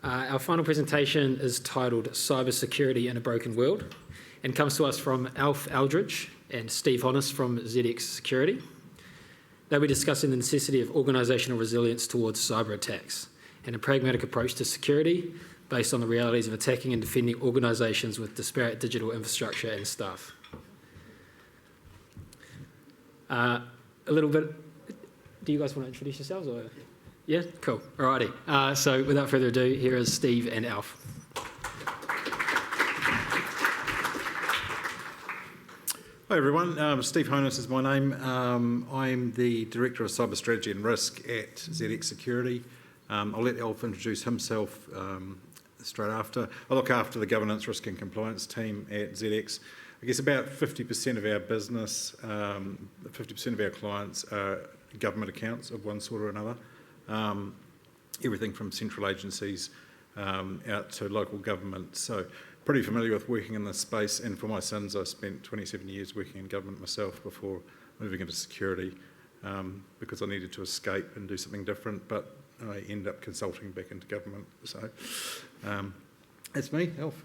Our final presentation is titled Cybersecurity in a Broken World and comes to us from Eldridge and Steve Honiss from ZX Security. They'll be discussing the necessity of organisational resilience towards cyber attacks and a pragmatic approach to security based on the realities of attacking and defending organisations with disparate digital infrastructure and staff. A little bit, do you guys want to introduce yourselves? Or? Yeah, cool, alrighty. So without further ado, here is Steve and Alf. Hi everyone, Steve Honiss is my name. I'm the Director of Cyber Strategy and Risk at ZX Security. I'll let Alf introduce himself straight after. I look after the governance, risk and compliance team at ZX. I guess about 50% of our business, 50% of our clients are government accounts of one sort or another. Everything from central agencies out to local government. So pretty familiar with working in this space, and for my sins I spent 27 years working in government myself before moving into security because I needed to escape and do something different, but I ended up consulting back into government. So that's me, Alf.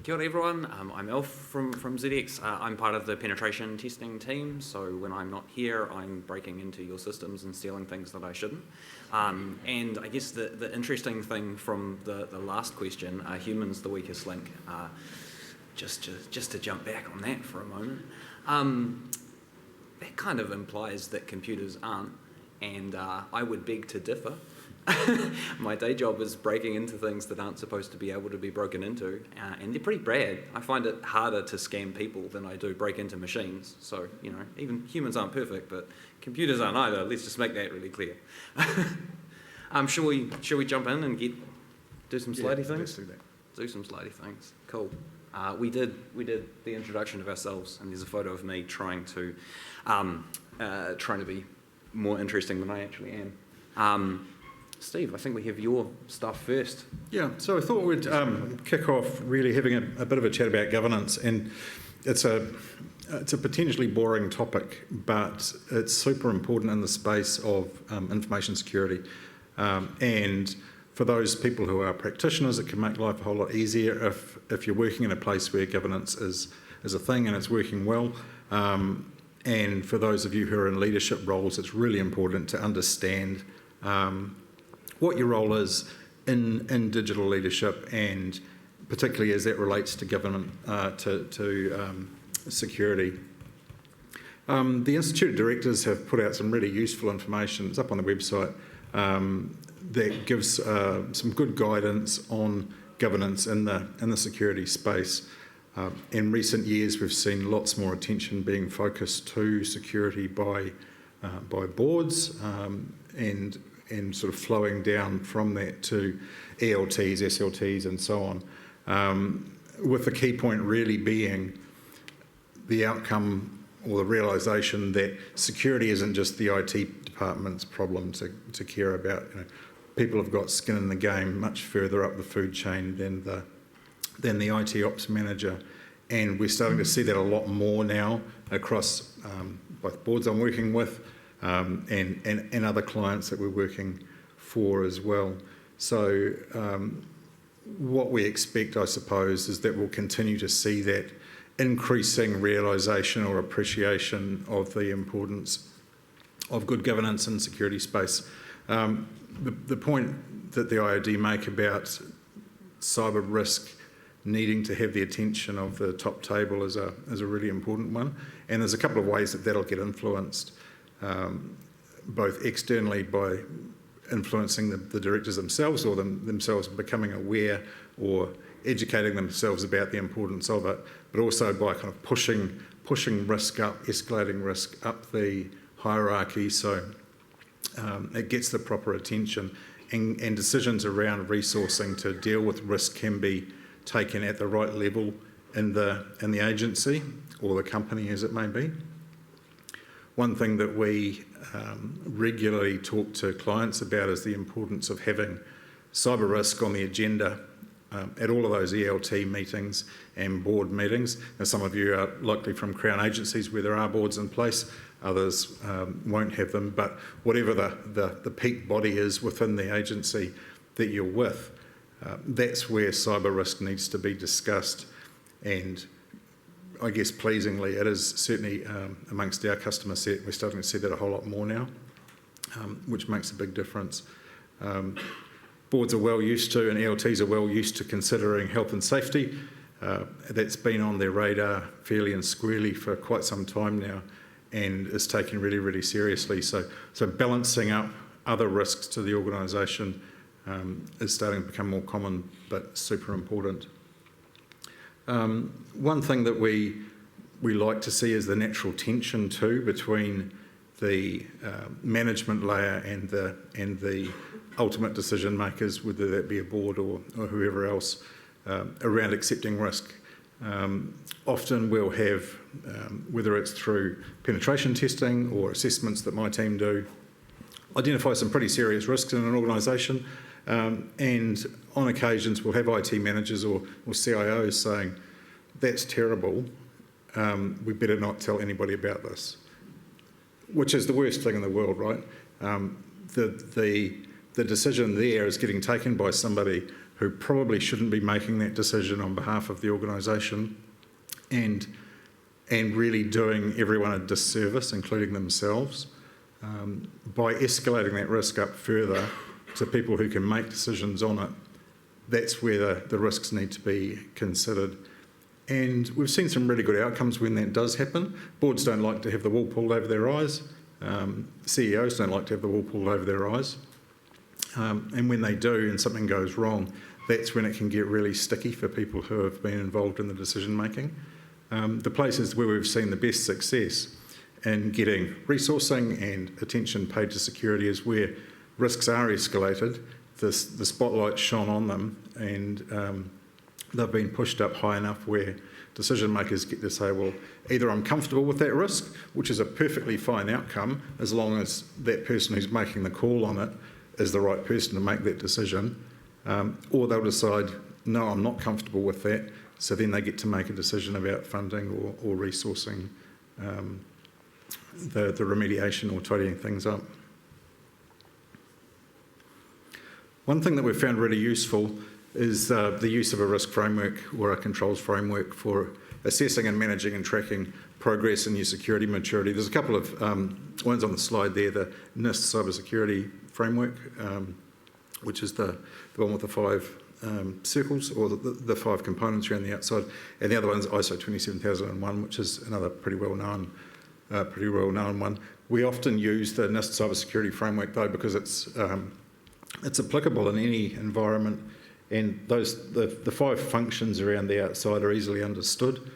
Kia ora everyone, I'm Alf from ZX. I'm part of the penetration testing team, so when I'm not here I'm breaking into your systems and stealing things that I shouldn't. And I guess the interesting thing from the last question, are humans the weakest link? Just to jump back on that for a moment, that kind of implies that computers aren't, and I would beg to differ. My day job is breaking into things that aren't supposed to be able to be broken into, and they're pretty bad. I find it harder to scam people than I do break into machines. So, you know, even humans aren't perfect, but computers aren't either. Let's just make that really clear. Shall we jump in and do some slidey things? Let's do that. Do some slidey things. Cool. We did the introduction of ourselves, and there's a photo of me trying to be more interesting than I actually am. Steve, I think we have your stuff first. Yeah, so I thought we'd kick off really having a bit of a chat about governance, and it's a potentially boring topic, but it's super important in the space of information security. And for those people who are practitioners, it can make life a whole lot easier if you're working in a place where governance is a thing and it's working well. And for those of you who are in leadership roles, it's really important to understand what your role is in digital leadership, and particularly as that relates to government, to security. The Institute of Directors have put out some really useful information. It's up on the website that gives some good guidance on governance in the security space. In recent years, we've seen lots more attention being focused to security by boards and sort of flowing down from that to ELTs, SLTs and so on, with the key point really being the outcome or the realisation that security isn't just the IT department's problem to care about. You know, people have got skin in the game much further up the food chain than the IT ops manager, and we're starting to see that a lot more now across both boards I'm working with and other clients that we're working for as well. So what we expect, I suppose, is that we'll continue to see that increasing realisation or appreciation of the importance of good governance in security space. The point that the IOD make about cyber risk needing to have the attention of the top table is a really important one, and there's a couple of ways that that'll get influenced. Both externally by influencing the directors themselves, or themselves becoming aware or educating themselves about the importance of it, but also by kind of pushing risk up, escalating risk up the hierarchy, so it gets the proper attention, and decisions around resourcing to deal with risk can be taken at the right level in the agency or the company as it may be. One thing that we regularly talk to clients about is the importance of having cyber risk on the agenda at all of those ELT meetings and board meetings. Now, some of you are likely from Crown agencies where there are boards in place. others won't have them. But whatever the peak body is within the agency that you're with, that's where cyber risk needs to be discussed. And I guess pleasingly, it is certainly amongst our customer set. We're starting to see that a whole lot more now, which makes a big difference. Boards are well used to, and ELTs are well used to considering health and safety. That's been on their radar fairly and squarely for quite some time now, and is taken really, really seriously. So balancing up other risks to the organisation is starting to become more common, but super important. One thing that we like to see is the natural tension too between the management layer and the ultimate decision makers, whether that be a board or whoever else, around accepting risk. Often we'll have, whether it's through penetration testing or assessments that my team do, identify some pretty serious risks in an organisation, and on occasions we'll have IT managers or CIOs saying, that's terrible, we better not tell anybody about this, which is the worst thing in the world, right? The decision there is getting taken by somebody who probably shouldn't be making that decision on behalf of the organisation, and really doing everyone a disservice, including themselves, by escalating that risk up further to people who can make decisions on it. That's where the risks need to be considered. And we've seen some really good outcomes when that does happen. Boards don't like to have the wool pulled over their eyes. CEOs don't like to have the wool pulled over their eyes. And when they do and something goes wrong, that's when it can get really sticky for people who have been involved in the decision making. The places where we've seen the best success in getting resourcing and attention paid to security is where risks are escalated, the spotlight shone on them, and they've been pushed up high enough where decision makers get to say, well, either I'm comfortable with that risk, which is a perfectly fine outcome as long as that person who's making the call on it is the right person to make that decision, or they'll decide, no, I'm not comfortable with that, so then they get to make a decision about funding or resourcing the remediation or tidying things up. One thing that we've found really useful is the use of a risk framework or a controls framework for assessing and managing and tracking progress in your security maturity. There's a couple of ones on the slide there, the NIST cybersecurity framework, which is the one with the 5 circles, or the 5 components around the outside, and the other one's ISO 27001, which is another pretty well known one. We often use the NIST cybersecurity framework though because it's applicable in any environment, and the 5 functions around the outside are easily understood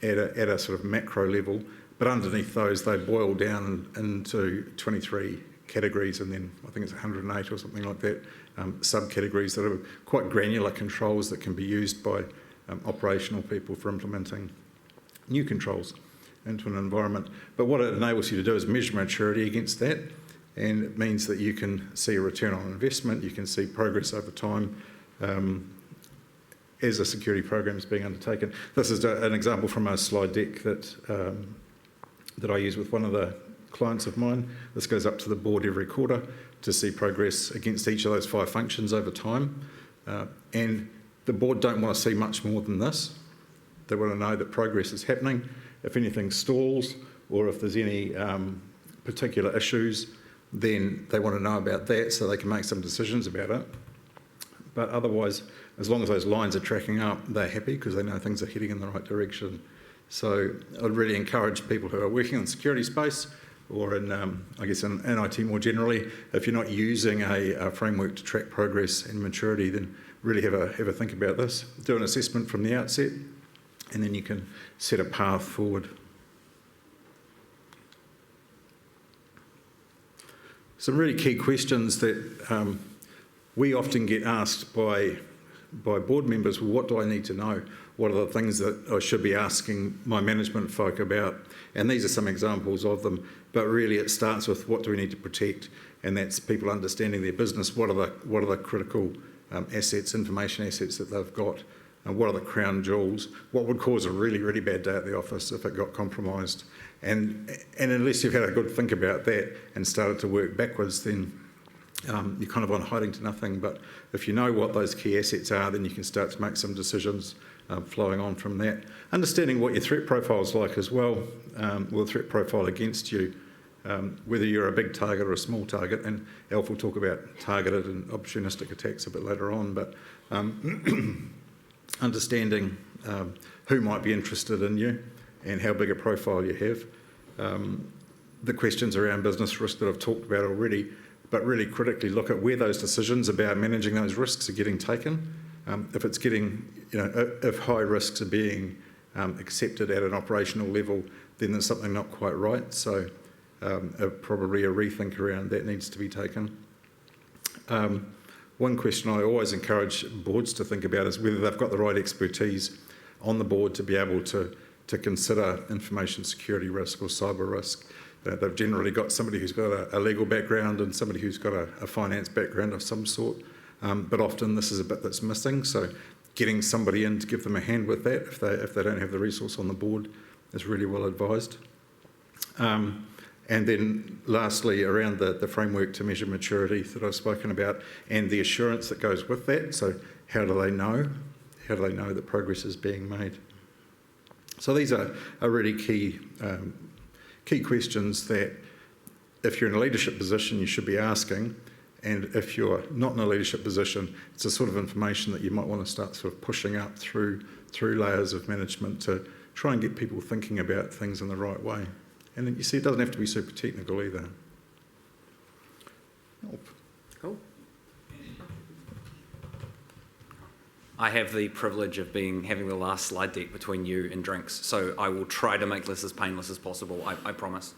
at a sort of macro level, but underneath those they boil down into 23 categories, and then I think it's 108 or something like that, subcategories that are quite granular controls that can be used by operational people for implementing new controls into an environment. But what it enables you to do is measure maturity against that, and it means that you can see a return on investment, you can see progress over time as a security program is being undertaken. This is an example from a slide deck that I use with one of the clients of mine. This goes up to the board every quarter to see progress against each of those 5 functions over time. And the board don't want to see much more than this. They want to know that progress is happening. If anything stalls or if there's any particular issues, then they want to know about that so they can make some decisions about it. But otherwise, as long as those lines are tracking up, they're happy because they know things are heading in the right direction. So I'd really encourage people who are working in the security space or in IT more generally, if you're not using a framework to track progress and maturity, then really have a think about this. Do an assessment from the outset, and then you can set a path forward. Some really key questions that we often get asked by board members. Well, what do I need to know? What are the things that I should be asking my management folk about? And these are some examples of them, but really it starts with what do we need to protect, and that's people understanding their business. What are the critical assets, information assets that they've got, and what are the crown jewels? What would cause a really, really bad day at the office if it got compromised? And unless you've had a good think about that and started to work backwards, then you're kind of on hiding to nothing. But if you know what those key assets are, then you can start to make some decisions flowing on from that. Understanding what your threat profile is like as well, the threat profile against you, whether you're a big target or a small target. And Alf will talk about targeted and opportunistic attacks a bit later on, but understanding who might be interested in you and how big a profile you have. The questions around business risk that I've talked about already, but really critically look at where those decisions about managing those risks are getting taken. If it's getting, if high risks are being accepted at an operational level, then there's something not quite right. So probably a rethink around that needs to be taken. One question I always encourage boards to think about is whether they've got the right expertise on the board to be able to consider information security risk or cyber risk. They've generally got somebody who's got a legal background and somebody who's got a finance background of some sort. But often this is a bit that's missing, so getting somebody in to give them a hand with that if they don't have the resource on the board is really well advised. And then lastly, around the framework to measure maturity that I've spoken about and the assurance that goes with that. So how do they know? How do they know that progress is being made? So these are really key questions that if you're in a leadership position, you should be asking. And if you're not in a leadership position, it's the sort of information that you might want to start sort of pushing up through layers of management to try and get people thinking about things in the right way. And then you see, it doesn't have to be super technical either. Cool. I have the privilege of having the last slide deck between you and drinks, so I will try to make this as painless as possible, I promise.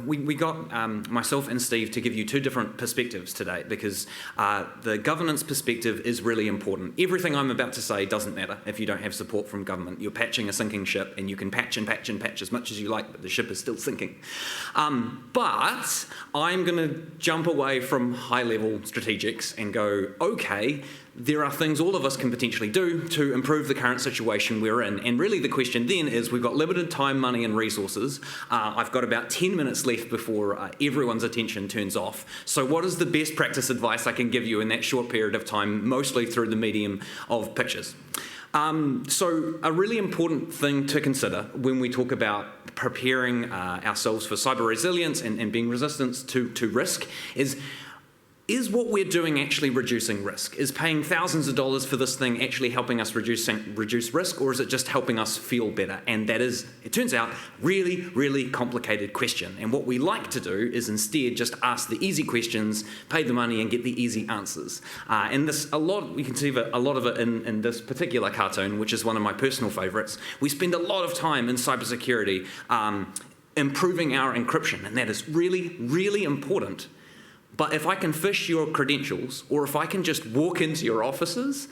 We got myself and Steve to give you two different perspectives today, because the governance perspective is really important. Everything I'm about to say doesn't matter if you don't have support from government. You're patching a sinking ship, and you can patch and patch and patch as much as you like, but the ship is still sinking. But I'm going to jump away from high-level strategics and go, okay, there are things all of us can potentially do to improve the current situation we're in. And really the question then is, we've got limited time, money and resources. I've got about 10 minutes left before everyone's attention turns off. So what is the best practice advice I can give you in that short period of time, mostly through the medium of pictures? So a really important thing to consider when we talk about preparing ourselves for cyber resilience and being resistant to risk is what we're doing actually reducing risk? Is paying thousands of dollars for this thing actually helping us reduce risk, or is it just helping us feel better? And that is, it turns out, really, really complicated question. And what we like to do is instead just ask the easy questions, pay the money and get the easy answers. And we can see a lot of it in this particular cartoon, which is one of my personal favourites. We spend a lot of time in cybersecurity improving our encryption, and that is really, really important. But if I can phish your credentials, or if I can just walk into your offices,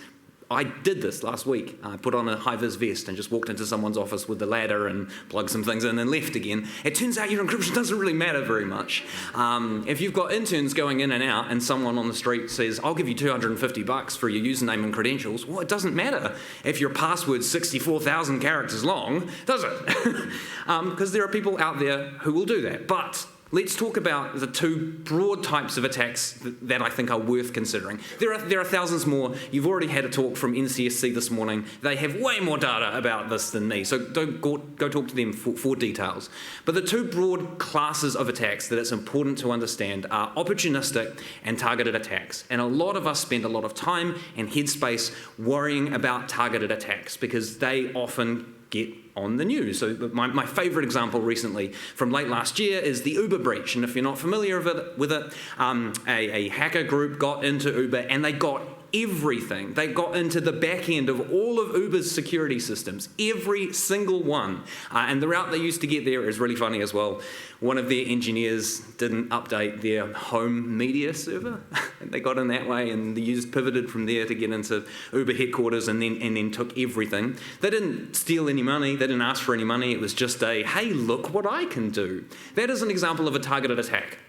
I did this last week. I put on a high-vis vest and just walked into someone's office with the ladder and plugged some things in and left again. It turns out your encryption doesn't really matter very much. If you've got interns going in and out and someone on the street says, I'll give you $250 for your username and credentials, well, it doesn't matter if your password's 64,000 characters long, does it? Because there are people out there who will do that. But let's talk about the two broad types of attacks that I think are worth considering. There are thousands more. You've already had a talk from NCSC this morning. They have way more data about this than me, so don't go talk to them for details. But the two broad classes of attacks that it's important to understand are opportunistic and targeted attacks. And a lot of us spend a lot of time and headspace worrying about targeted attacks because they often get on the news. So my favourite example recently from late last year is the Uber breach. And if you're not familiar with it, a hacker group got into Uber and they got everything. They got into the back end of all of Uber's security systems, every single one. And the route they used to get there is really funny as well. One of their engineers didn't update their home media server. And they got in that way, and the users pivoted from there to get into Uber headquarters and then took everything. They didn't steal any money. They didn't ask for any money. It was just hey, look what I can do. That is an example of a targeted attack.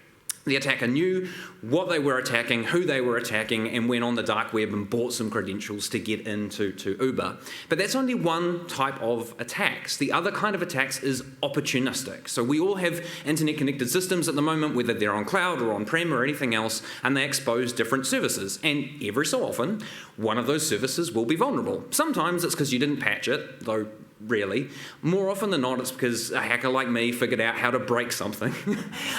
The attacker knew what they were attacking, who they were attacking, and went on the dark web and bought some credentials to get into Uber. But that's only one type of attacks. The other kind of attacks is opportunistic. So we all have internet-connected systems at the moment, whether they're on cloud or on-prem or anything else, and they expose different services. And every so often, one of those services will be vulnerable. Sometimes it's because you didn't patch it, though rarely. More often than not, it's because a hacker like me figured out how to break something,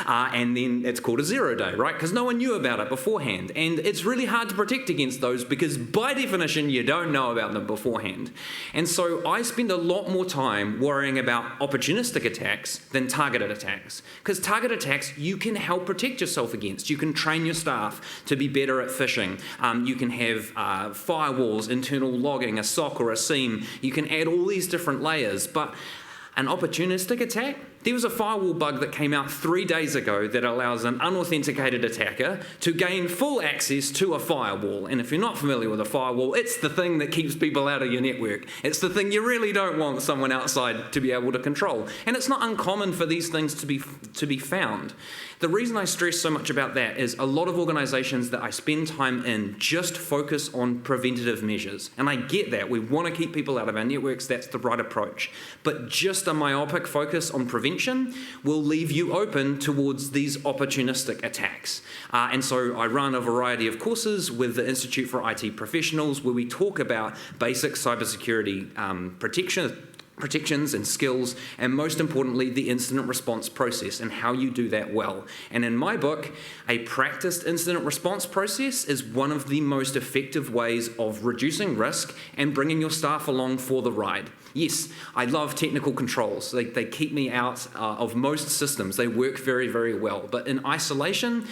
and then it's called a 0-day, right? Because no one knew about it beforehand. And it's really hard to protect against those because by definition, you don't know about them beforehand. And so I spend a lot more time worrying about opportunistic attacks than targeted attacks. Because targeted attacks, you can help protect yourself against. You can train your staff to be better at phishing. You can have firewalls, internal logging, a SOC or a SIEM. You can add all these different layers, but an opportunistic attack, there was a firewall bug that came out 3 days ago that allows an unauthenticated attacker to gain full access to a firewall. And if you're not familiar with a firewall, it's the thing that keeps people out of your network. It's the thing you really don't want someone outside to be able to control. And it's not uncommon for these things to be found. The reason I stress so much about that is a lot of organizations that I spend time in just focus on preventative measures. And I get that. We want to keep people out of our networks. That's the right approach. But just a myopic focus on prevention will leave you open towards these opportunistic attacks. And so I run a variety of courses with the Institute for IT Professionals where we talk about basic cybersecurity protections and skills, and most importantly, the incident response process and how you do that well. And in my book, a practiced incident response process is one of the most effective ways of reducing risk and bringing your staff along for the ride. Yes, I love technical controls. They keep me out of most systems. They work very, very well. But in isolation,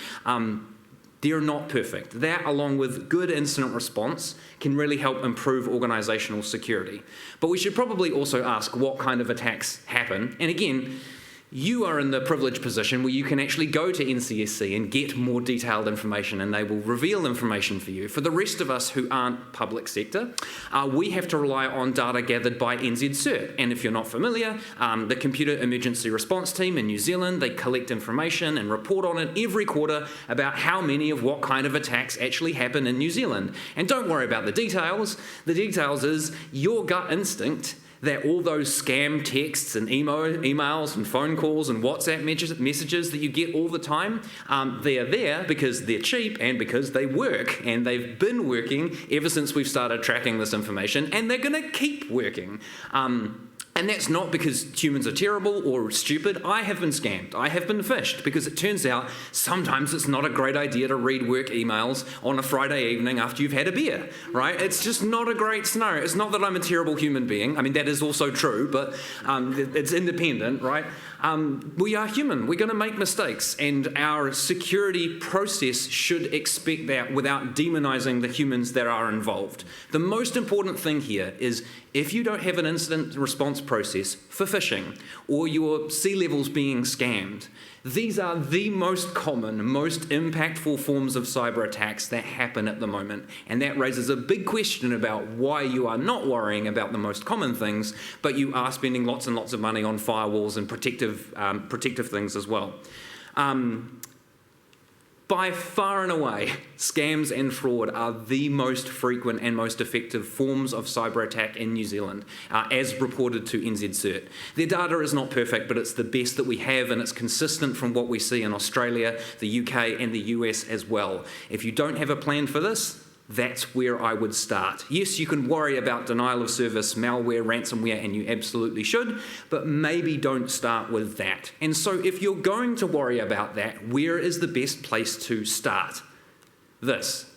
they're not perfect. That, along with good incident response, can really help improve organizational security. But we should probably also ask what kind of attacks happen. And again, you are in the privileged position where you can actually go to NCSC and get more detailed information, and they will reveal information for you. For the rest of us who aren't public sector, we have to rely on data gathered by NZ-CERT. And if you're not familiar, the Computer Emergency Response Team in New Zealand, they collect information and report on it every quarter about how many of what kind of attacks actually happen in New Zealand. And don't worry about the details. The details is your gut instinct that all those scam texts and emails and phone calls and WhatsApp messages that you get all the time, they're there because they're cheap and because they work, and they've been working ever since we've started tracking this information, and they're going to keep working. And that's not because humans are terrible or stupid. I have been scammed. I have been phished because it turns out sometimes it's not a great idea to read work emails on a Friday evening after you've had a beer, right? It's just not a great scenario. It's not that I'm a terrible human being. I mean, that is also true, but it's independent, right? We are human. We're going to make mistakes, and our security process should expect that without demonizing the humans that are involved. The most important thing here is if you don't have an incident response process for phishing or your sea levels being scammed, these are the most common, most impactful forms of cyber attacks that happen at the moment. And that raises a big question about why you are not worrying about the most common things, but you are spending lots and lots of money on firewalls and protective things as well. By far and away, scams and fraud are the most frequent and most effective forms of cyber attack in New Zealand, as reported to NZ-CERT. Their data is not perfect, but it's the best that we have, and it's consistent from what we see in Australia, the UK, and the US as well. If you don't have a plan for this, that's where I would start. Yes, you can worry about denial of service, malware, ransomware, and you absolutely should, but maybe don't start with that. And so if you're going to worry about that, where is the best place to start? This.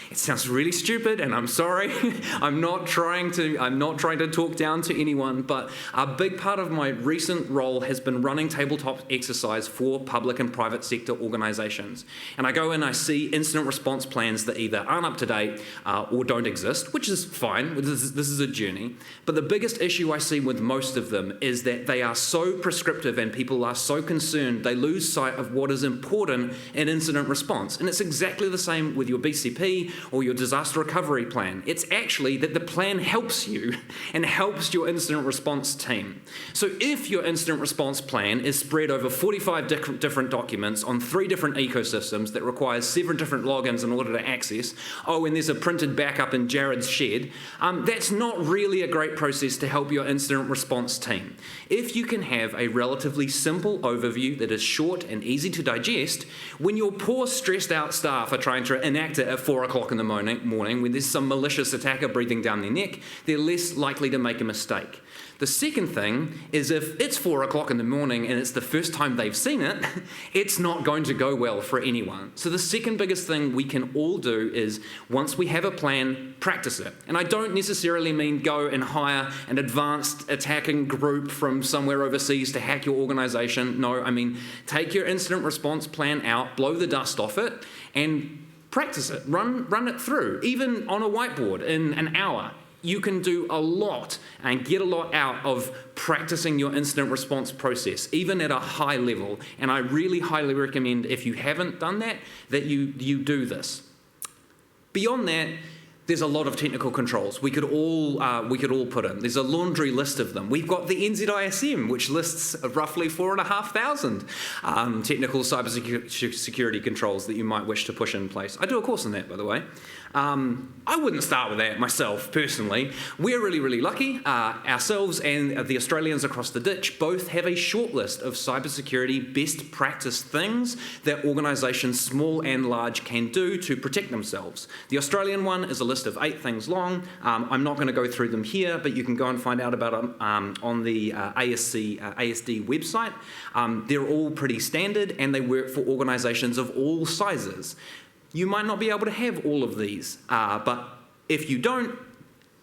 It sounds really stupid, and I'm sorry. I'm not trying to talk down to anyone, but a big part of my recent role has been running tabletop exercise for public and private sector organisations. And I go in, I see incident response plans that either aren't up to date or don't exist, which is fine. This is a journey. But the biggest issue I see with most of them is that they are so prescriptive and people are so concerned they lose sight of what is important in incident response. And it's exactly the same with your BCP or your disaster recovery plan. It's actually that the plan helps you and helps your incident response team. So if your incident response plan is spread over 45 different documents on 3 different ecosystems that requires 7 different logins in order to access, and there's a printed backup in Jared's shed, that's not really a great process to help your incident response team. If you can have a relatively simple overview that is short and easy to digest, when your poor stressed out staff are trying to enact it at 4 o'clock in the morning when there's some malicious attacker breathing down their neck, they're less likely to make a mistake. The second thing is if it's 4 o'clock in the morning and it's the first time they've seen it, it's not going to go well for anyone. So the second biggest thing we can all do is, once we have a plan, practice it. And I don't necessarily mean go and hire an advanced attacking group from somewhere overseas to hack your organisation. No, I mean take your incident response plan out, blow the dust off it, and practice it. Run it through, even on a whiteboard in an hour. You can do a lot and get a lot out of practicing your incident response process, even at a high level. And I really highly recommend, if you haven't done that, that you do this. Beyond that, there's a lot of technical controls we could all put in. There's a laundry list of them. We've got the NZISM, which lists roughly 4,500 technical cybersecurity controls that you might wish to push in place. I do a course on that, by the way. I wouldn't start with that myself, personally. We're really, really lucky. Ourselves and the Australians across the ditch both have a short list of cybersecurity best practice things that organisations, small and large, can do to protect themselves. The Australian one is a list of 8 things long. I'm not going to go through them here, but you can go and find out about them on the ASD website. They're all pretty standard, and they work for organisations of all sizes. You might not be able to have all of these, but if you don't,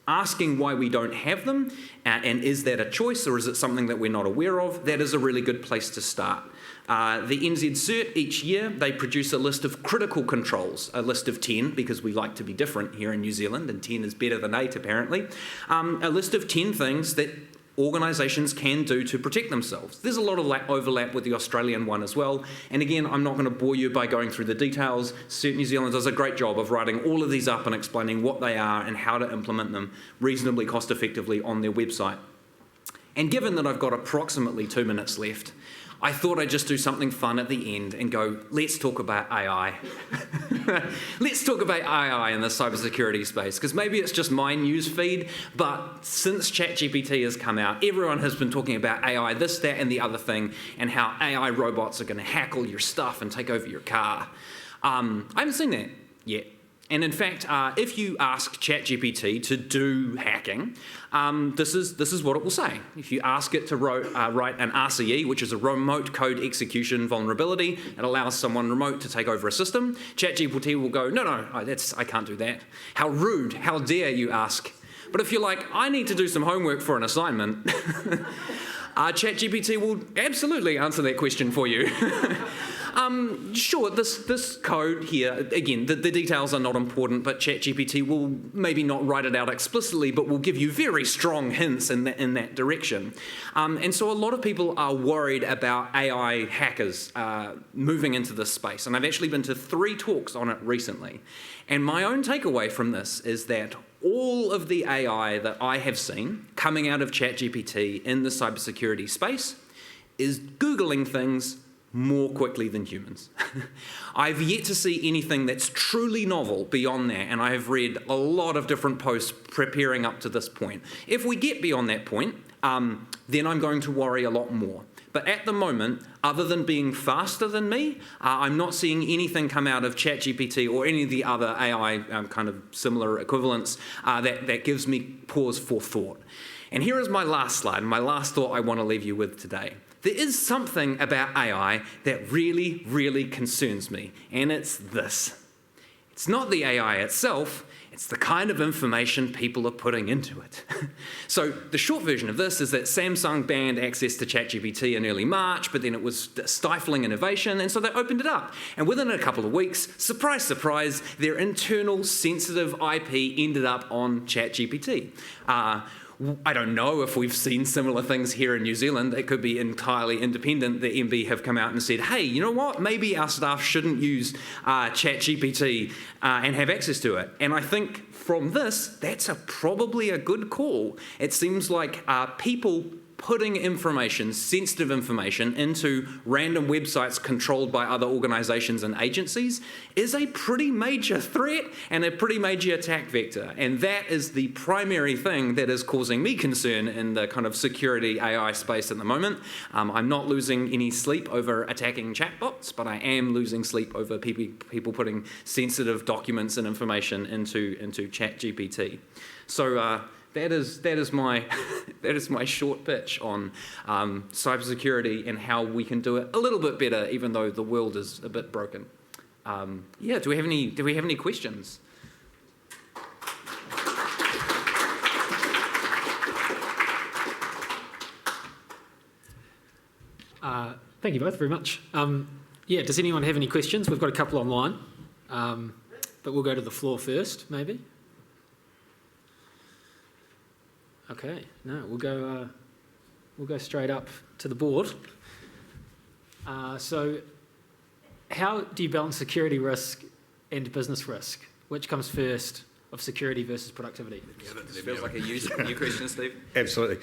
asking why we don't have them, and is that a choice or is it something that we're not aware of, that is a really good place to start. The NZ Cert, each year, they produce a list of critical controls, a list of 10, because we like to be different here in New Zealand, and 10 is better than 8 apparently. A list of 10 things that organisations can do to protect themselves. There's a lot of overlap with the Australian one as well, and again, I'm not going to bore you by going through the details. Cert New Zealand does a great job of writing all of these up and explaining what they are and how to implement them reasonably cost effectively on their website. And given that I've got approximately 2 minutes left, I thought I'd just do something fun at the end and go, let's talk about AI. Let's talk about AI in the cybersecurity space, because maybe it's just my news feed, but since ChatGPT has come out, everyone has been talking about AI, this, that, and the other thing, and how AI robots are going to hack all your stuff and take over your car. I haven't seen that yet. And in fact, if you ask ChatGPT to do hacking, this is what it will say. If you ask it to write an RCE, which is a remote code execution vulnerability, it allows someone remote to take over a system, ChatGPT will go, no, I can't do that. How rude, how dare you ask? But if you're like, I need to do some homework for an assignment, ChatGPT will absolutely answer that question for you. Sure, this code here, again, the details are not important, but ChatGPT will maybe not write it out explicitly, but will give you very strong hints in that direction. And so a lot of people are worried about AI hackers moving into this space, and I've actually been to 3 talks on it recently. And my own takeaway from this is that all of the AI that I have seen coming out of ChatGPT in the cybersecurity space is Googling things more quickly than humans. I've yet to see anything that's truly novel beyond that, and I have read a lot of different posts preparing up to this point. If we get beyond that point, then I'm going to worry a lot more. But at the moment, other than being faster than me, I'm not seeing anything come out of ChatGPT or any of the other AI kind of similar equivalents that gives me pause for thought. And here is my last slide, my last thought I want to leave you with today. There is something about AI that really, really concerns me, and it's this. It's not the AI itself, it's the kind of information people are putting into it. So the short version of this is that Samsung banned access to ChatGPT in early March, but then it was stifling innovation, and so they opened it up. And within a couple of weeks, surprise, surprise, their internal sensitive IP ended up on ChatGPT. I don't know if we've seen similar things here in New Zealand. It could be entirely independent. The MB have come out and said, hey, you know what? Maybe our staff shouldn't use ChatGPT and have access to it. And I think from this, that's probably a good call. It seems like people putting information, sensitive information, into random websites controlled by other organisations and agencies is a pretty major threat and a pretty major attack vector. And that is the primary thing that is causing me concern in the kind of security AI space at the moment. I'm not losing any sleep over attacking chatbots, but I am losing sleep over people putting sensitive documents and information into ChatGPT. So that is my short pitch on cybersecurity and how we can do it a little bit better, even though the world is a bit broken. Yeah, do we have any questions? Thank you both very much. Yeah, does anyone have any questions? We've got a couple online, but we'll go to the floor first, maybe. Okay, no, we'll go straight up to the board. So how do you balance security risk and business risk? Which comes first of security versus productivity? This feels like a you question, Steve. Absolutely.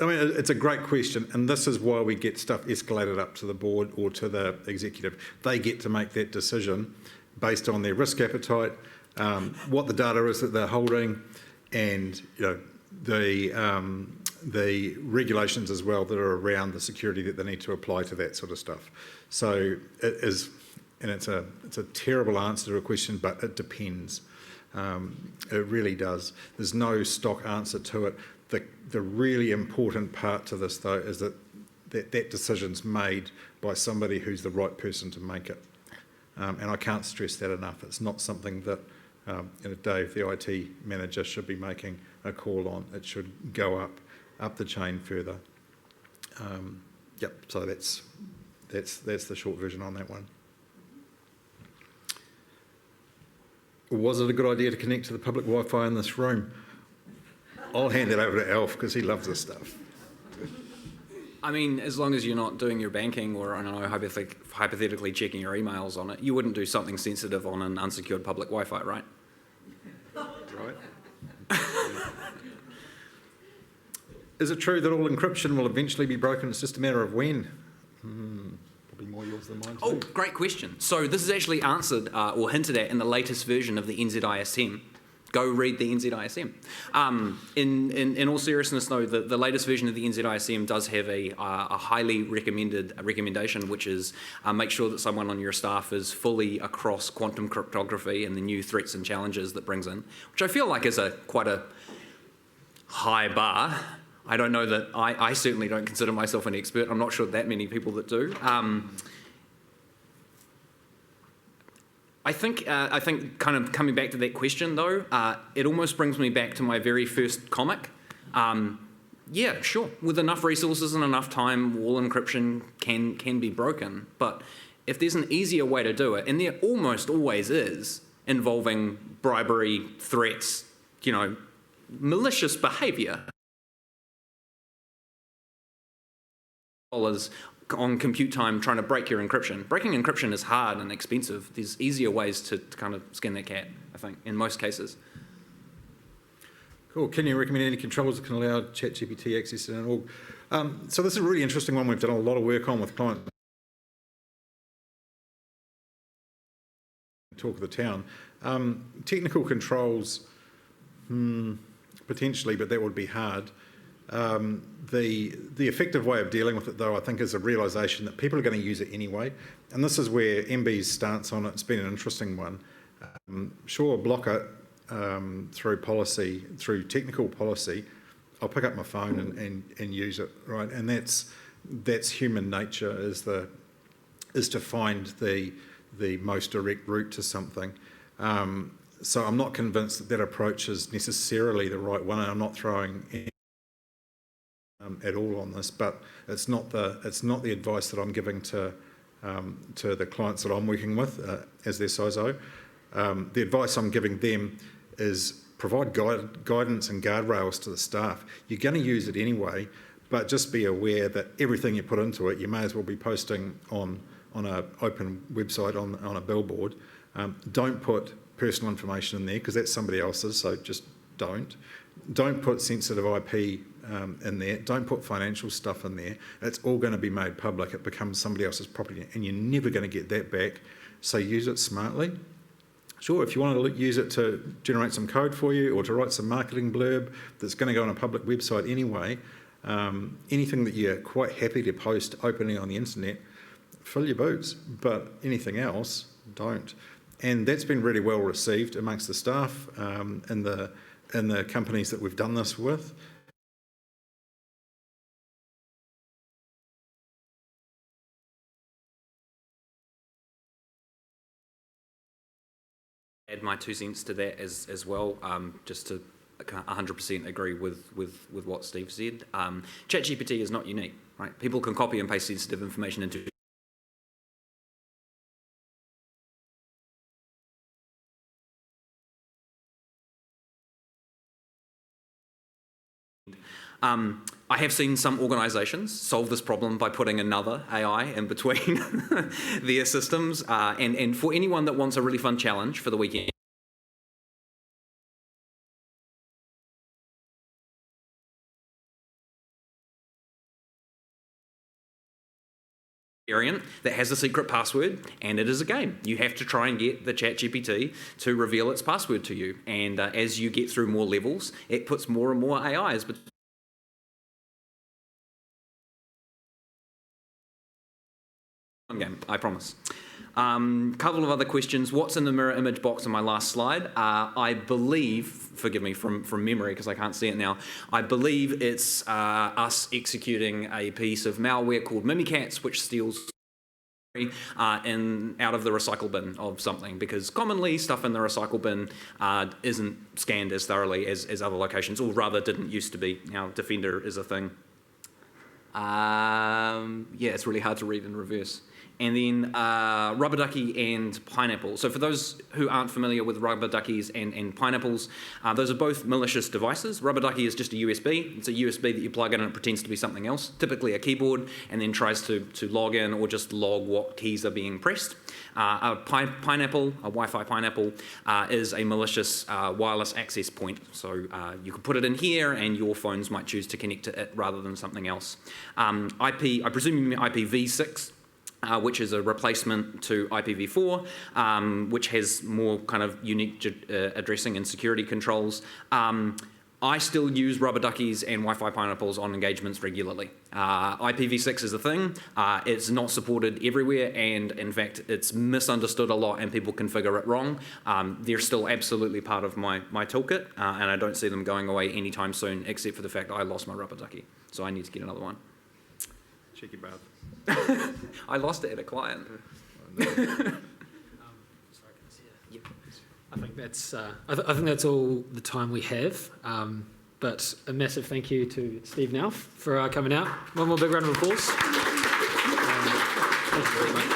I mean, it's a great question, and this is why we get stuff escalated up to the board or to the executive. They get to make that decision based on their risk appetite, what the data is that they're holding, and the regulations as well that are around the security that they need to apply to that sort of stuff. So it is, and it's a terrible answer to a question, but it depends. It really does. There's no stock answer to it. The really important part to this, though, is that decision's made by somebody who's the right person to make it. And I can't stress that enough. It's not something that Dave, the IT manager, should be making a call on. It should go up the chain further. Yep. So that's the short version on that one. Was it a good idea to connect to the public Wi-Fi in this room? I'll hand it over to Alf because he loves this stuff. I mean, as long as you're not doing your banking or, I don't know, hypothetically checking your emails on it, you wouldn't do something sensitive on an unsecured public Wi-Fi, right? Right. Is it true that all encryption will eventually be broken? It's just a matter of when. Probably more yours than mine too. Oh, great question. So this is actually answered or hinted at in the latest version of the NZISM. Go read the NZISM. In all seriousness, though, the latest version of the NZISM does have a highly recommendation, which is make sure that someone on your staff is fully across quantum cryptography and the new threats and challenges that brings in, which I feel like is quite a high bar. I don't know that I certainly don't consider myself an expert. I'm not sure that many people that do. I think kind of coming back to that question, though, it almost brings me back to my very first comic. Yeah, sure. With enough resources and enough time, all encryption can be broken. But if there's an easier way to do it, and there almost always is, involving bribery, threats, malicious behaviour, on compute time trying to break your encryption. Breaking encryption is hard and expensive. There's easier ways to kind of skin that cat, I think, in most cases. Cool. Can you recommend any controls that can allow ChatGPT access and all? So this is a really interesting one we've done a lot of work on with clients. Talk of the town. Technical controls, potentially, but that would be hard. The effective way of dealing with it, though, I think is a realisation that people are going to use it anyway. And this is where MB's stance on it's been an interesting one. Sure, block it through policy, through technical policy. I'll pick up my phone and use it, right? And that's human nature, is to find the most direct route to something. So I'm not convinced that approach is necessarily the right one, and I'm not throwing at all on this, but it's not the advice that I'm giving to the clients that I'm working with as their CISO. The advice I'm giving them is provide guidance and guardrails to the staff. You're going to use it anyway, but just be aware that everything you put into it, you may as well be posting on an open website, on a billboard. Don't put personal information in there because that's somebody else's, so just don't. Don't put sensitive IP in there. Don't put financial stuff in there. It's all going to be made public. It becomes somebody else's property and you're never going to get that back. So use it smartly. Sure, if you want to use it to generate some code for you or to write some marketing blurb that's going to go on a public website anyway, anything that you're quite happy to post openly on the internet, fill your boots. But anything else, don't. And that's been really well received amongst the staff in the companies that we've done this with. Add my 2 cents to that as well, just to 100% agree with what Steve said. ChatGPT is not unique, right? People can copy and paste sensitive information into I have seen some organisations solve this problem by putting another AI in between their systems. And for anyone that wants a really fun challenge for the weekend, variant that has a secret password, and it is a game. You have to try and get the ChatGPT to reveal its password to you. And as you get through more levels, it puts more and more AIs. But game, I promise. Couple of other questions. What's in the mirror image box on my last slide? I believe, forgive me from memory because I can't see it now, I believe it's us executing a piece of malware called Mimikatz, which steals out of the recycle bin of something, because commonly stuff in the recycle bin isn't scanned as thoroughly as other locations, or rather didn't used to be. Now, Defender is a thing. Yeah, it's really hard to read in reverse. And then rubber ducky and pineapple. So for those who aren't familiar with rubber duckies and pineapples, those are both malicious devices. Rubber ducky is just a USB. It's a USB that you plug in and it pretends to be something else, typically a keyboard, and then tries to log in or just log what keys are being pressed. A pineapple, a Wi-Fi pineapple, is a malicious wireless access point. So you can put it in here and your phones might choose to connect to it rather than something else. I presume you mean IPv6. Which is a replacement to IPv4, which has more kind of unique addressing and security controls. I still use rubber duckies and Wi-Fi pineapples on engagements regularly. IPv6 is a thing. It's not supported everywhere, and in fact, it's misunderstood a lot and people configure it wrong. They're still absolutely part of my toolkit, and I don't see them going away anytime soon, except for the fact that I lost my rubber ducky. So I need to get another one. Cheeky bad. I lost it at a client. Sorry, can I see it? Yep. I think that's. I think that's all the time we have. But a massive thank you to Steve Nauf for coming out. One more big round of applause. Thank you very much.